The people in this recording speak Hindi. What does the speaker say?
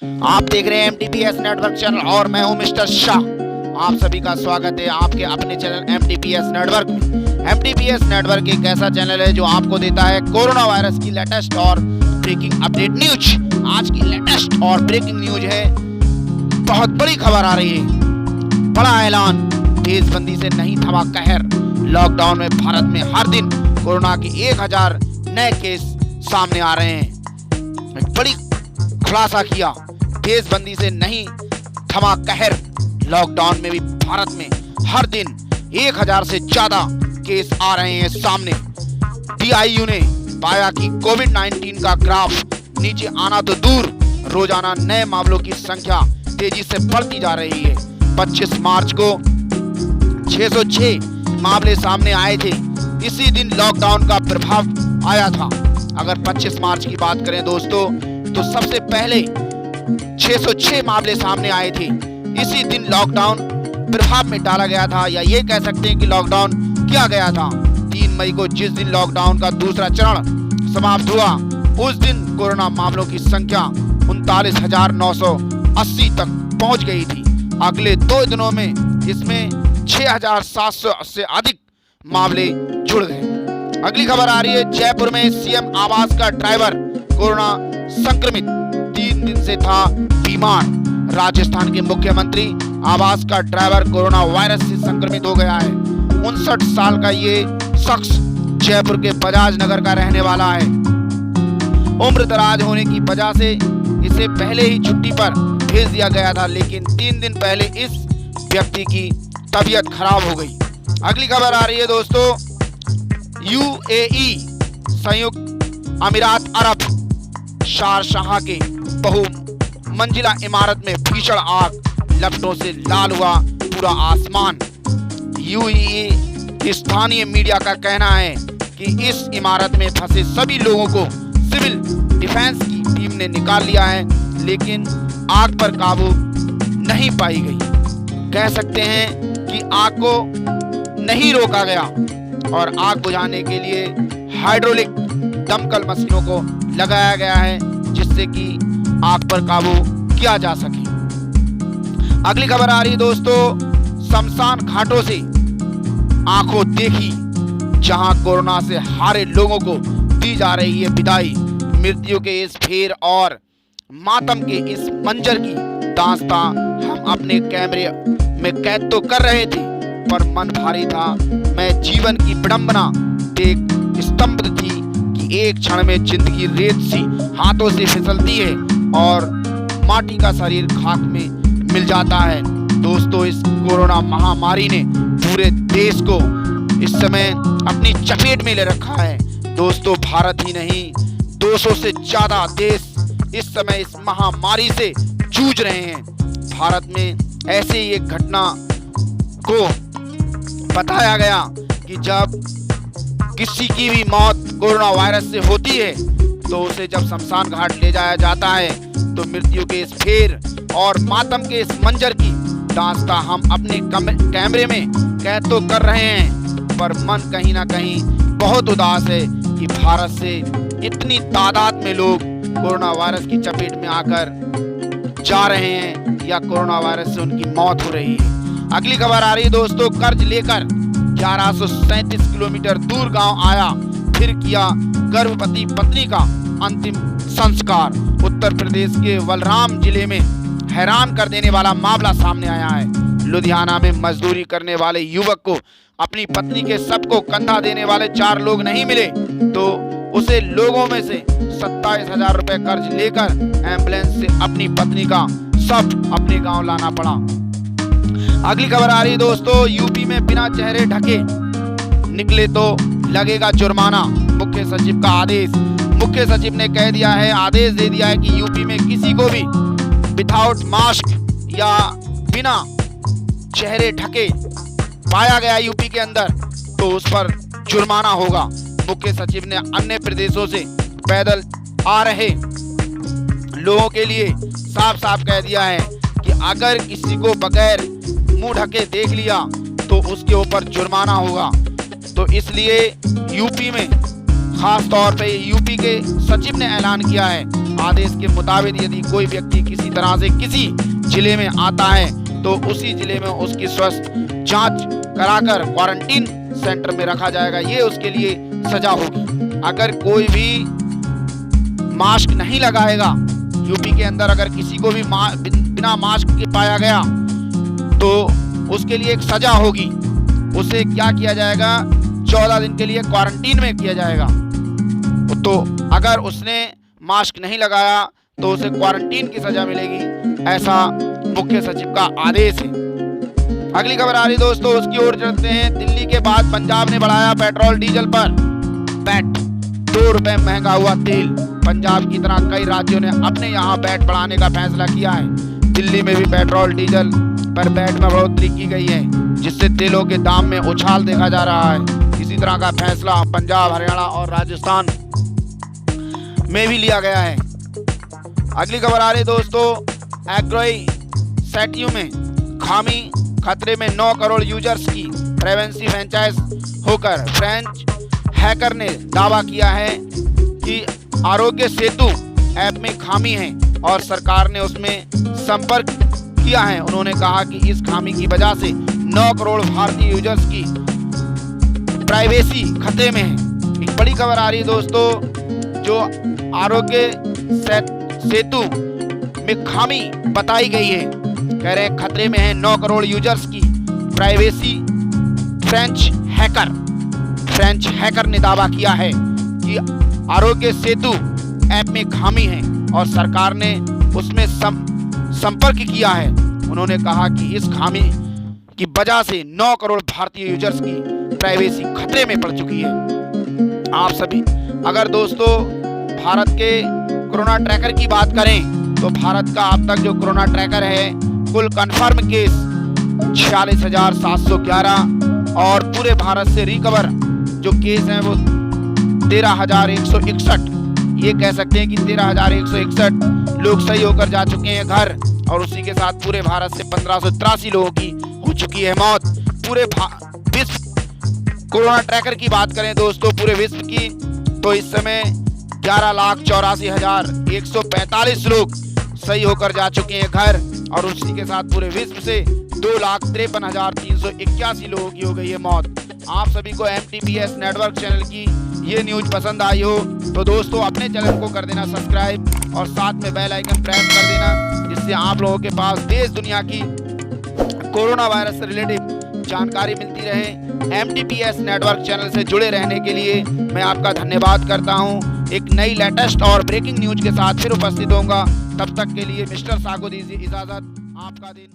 आप देख रहे हैं MTPS नेटवर्क चैनल और मैं हूं मिस्टर शाह। आप सभी का स्वागत है आपके अपने चैनल MTPS नेटवर्क में। MTPS नेटवर्क एक ऐसा चैनल है जो आपको देता है कोरोना वायरस की लेटेस्ट और ब्रेकिंग अपडेट न्यूज। आज की लेटेस्ट और ब्रेकिंग न्यूज है, बहुत बड़ी खबर आ रही है। बड़ा ऐलान, देशबंदी से नहीं थमा कहर। लॉकडाउन में भारत में हर दिन कोरोना के 1000 नए केस सामने आ रहे हैं। एक बड़ी खुलासा किया, देशबंदी से नहीं थमा कहर। लॉकडाउन में भी भारत में हर दिन 1000 से ज्यादा केस आ रहे हैं सामने। DIU ने पाया कि कोविड-19 का ग्राफ नीचे आना तो दूर, रोजाना नए मामलों की संख्या तेजी से बढ़ती जा रही है। 25 मार्च को 606 मामले सामने आए थे। इसी दिन लॉकडाउन का प्रभाव आया था। अगर 25 मार्च की बात करें दोस्तों, तो सबसे पहले 606 मामले सामने आए थे। इसी दिन लॉकडाउन प्रभाव में डाला गया था, या ये कह सकते हैं कि लॉकडाउन किया गया था। 3 मई को जिस दिन लॉकडाउन का दूसरा चरण समाप्त हुआ, उस दिन कोरोना मामलों की संख्या 39,980 तक पहुंच गई थी। अगले 2 दिनों में इसमें 6,700 से अधिक मामले जुड़ गए। अगली खबर आ रही है, जयपुर में CM आवास का ड्राइवर कोरोना संक्रमित, 3 दिन से था बीमार। राजस्थान के मुख्यमंत्री आवास का ड्राइवर कोरोना वायरस से संक्रमित हो गया है। 59 साल का ये शख्स जयपुर के बजाज नगर का रहने वाला है। उम्र दराज होने की वजह से इसे पहले ही छुट्टी पर भेज दिया गया था, लेकिन 3 दिन पहले इस व्यक्ति की तबीयत खराब हो गई। अगली खबर आ रही है दोस्तों, UAE संयुक्त अमीरात अरब शारजाह के बहुमंजिला इमारत में भीषण आग, लपटों से लाल हुआ पूरा आसमान। UAE स्थानीय मीडिया का कहना है कि इस इमारत में फंसे सभी लोगों को सिविल डिफेंस की टीम ने निकाल लिया है, लेकिन आग पर काबू नहीं पाई गई। कह सकते हैं कि आग को नहीं रोका गया और आग बुझाने के लिए हाइड्रोलिक दमकल मशीनों को लगाया गया है, जिससे कि आग पर काबू किया जा सके। अगली खबर आ रही है दोस्तों, शमशान घाटों से आंखों देखी, जहां कोरोना से हारे लोगों को दी जा रही है विदाई। मृत्यु के इस फेर और मातम के इस मंजर की दास्तां हम अपने कैमरे में कैद तो कर रहे थे, पर मन भारी था। मैं जीवन की विडंबना देख स्तंभित थी कि एक क्षण में जिंदगी रेत सी हाथों से फिसलती है और माटी का शरीर खाक में मिल जाता है। दोस्तों, इस कोरोना महामारी ने पूरे देश को इस समय अपनी चपेट में ले रखा है। दोस्तों, भारत ही नहीं, 200 से ज्यादा देश इस समय इस महामारी से जूझ रहे हैं। भारत में ऐसे ही एक घटना को बताया गया कि जब किसी की भी मौत कोरोना वायरस से होती है, तो उसे जब शमशान घाट ले जाया जाता है, तो मृत्यु के इस फेर और मातम के इस मंजर की दास्तां हम अपने कैमरे में कैद तो कर रहे हैं, पर मन कहीं ना कहीं बहुत उदास है कि भारत से इतनी तादाद में लोग कोरोना वायरस की चपेट में आकर जा रहे हैं, या कोरोना वायरस से उनकी मौत हो रही है। अगली खबर आ रही है दोस्तों, कर्ज लेकर 1137 किलोमीटर दूर गांव आया, फिर किया गर्भवती पत्नी का अंतिम संस्कार। उत्तर प्रदेश के बलराम जिले में हैरान कर देने वाला मामला सामने आया है। लुधियाना में मजदूरी करने वाले युवक को अपनी पत्नी के शव को कंधा देने वाले 4 लोग नहीं मिले, तो उसे लोगों में से 27,000 रुपए कर्ज लेकर एम्बुलेंस से अपनी पत्नी का शव अपने गांव लाना पड़ा। अगली खबर आ रही है दोस्तों, यूपी में बिना चेहरे ढके निकले तो लगेगा जुर्माना। मुख्य सचिव का आदेश। मुख्य सचिव ने कह दिया है, आदेश दे दिया है कि यूपी में किसी को भी विदाउट मास्क या बिना चेहरे ढके पाया गया यूपी के अंदर, तो उस पर जुर्माना होगा। मुख्य सचिव ने अन्य प्रदेशों से पैदल आ रहे लोगों के लिए साफ साफ कह दिया है कि अगर किसी को बगैर मुंह ढके देख लिया तो उसके ऊपर जुर्माना होगा। तो इसलिए यूपी में खास तौर पे यूपी के सचिव ने ऐलान किया है। आदेश के मुताबिक यदि कोई व्यक्ति किसी तरह से किसी जिले में आता है तो उसी जिले में उसकी स्वास्थ्य जांच कराकर क्वारंटीन सेंटर में रखा जाएगा। ये उसके लिए सजा होगी। अगर कोई भी मास्क नहीं लगाएगा, यूपी के अंदर अगर किसी को भी बिना मास्क के पाया गया तो उसके लिए एक सजा होगी। उसे क्या किया जाएगा, 14 दिन के लिए क्वारंटीन में किया जाएगा। तो अगर उसने मास्क नहीं लगाया तो उसे क्वारंटीन की सजा मिलेगी, ऐसा मुख्य सचिव का आदेश है। अगली खबर आ रही दोस्तों, उसकी ओर चलते हैं। दिल्ली के बाद पंजाब ने बढ़ाया पेट्रोल डीजल पर वैट, 2 रुपए महंगा हुआ तेल। पंजाब की तरह कई राज्यों ने अपने यहाँ वैट बढ़ाने का फैसला किया है। दिल्ली में भी पेट्रोल डीजल पर वैट में बढ़ोतरी की गई है, जिससे तेलों के दाम में उछाल देखा जा रहा है। इसी तरह का फैसला पंजाब, हरियाणा और राजस्थान में भी लिया गया है। अगली खबर आ रही दोस्तों, एग्रोई सेटियो में खामी खतरे में 9 करोड़ यूजर्स की प्राइवेसी फ्रेंचाइज होकर फ्रेंच हैकर ने दावा किया है कि आरोग्य सेतु ऐप में खामी है और सरकार ने उसमें संपर्क किया है। उन्होंने कहा कि इस खामी की वजह से 9 करोड़ भारतीय यूजर्स की प्राइवेसी खतरे में है। एक बड़ी खबर आ रही है दोस्तों, जो आरोग्य सेतु में खामी बताई गई है। कह रहे हैं खतरे में है 9 करोड़ यूजर्स की प्राइवेसी। फ्रेंच हैकर ने दावा किया है कि आरोग्य सेतु ऐप में खामी है और सरकार ने उसमें संपर्क किया है। उन्होंने कहा कि इस खामी की वजह से 9 करोड़ भारतीय यूजर्स की प्राइवेसी खतरे में पड़ चुकी है। आप सभी अगर दोस्तों भारत के कोरोना ट्रैकर की बात करें तो भारत का अब तक जो कोरोना ट्रैकर है, कुल कंफर्म केस 46,711 और पूरे भारत से रिकवर जो केस हैं वो 13,161। ये कह सकते हैं कि 13,161 लोग सही होकर जा चुके हैं घर, और उसी के साथ पूरे भारत से 1583 लोगों की हो चुकी है मौत। पूरे विश्व कोरोना ट्रैकर की बात करें दोस्तों पूरे विश्व की, तो इस समय 11,84,145 लोग सही होकर जा चुके हैं घर, और उसी के साथ पूरे विश्व से 2,53,381 लोगों की हो गई है मौत। आप सभी को MTPS नेटवर्क चैनल की ये न्यूज पसंद आई हो तो दोस्तों अपने चैनल को कर देना सब्सक्राइब और साथ में बेल आइकन प्रेस कर देना, जिससे आप लोगों के पास देश दुनिया की कोरोना वायरस से रिलेटेड जानकारी मिलती रहे। MTPS नेटवर्क चैनल से जुड़े रहने के लिए मैं आपका धन्यवाद करता हूं। एक नई लेटेस्ट और ब्रेकिंग न्यूज के साथ फिर उपस्थित होऊंगा। तब तक के लिए मिस्टर सागो दीजिए इजाजत। आपका दिन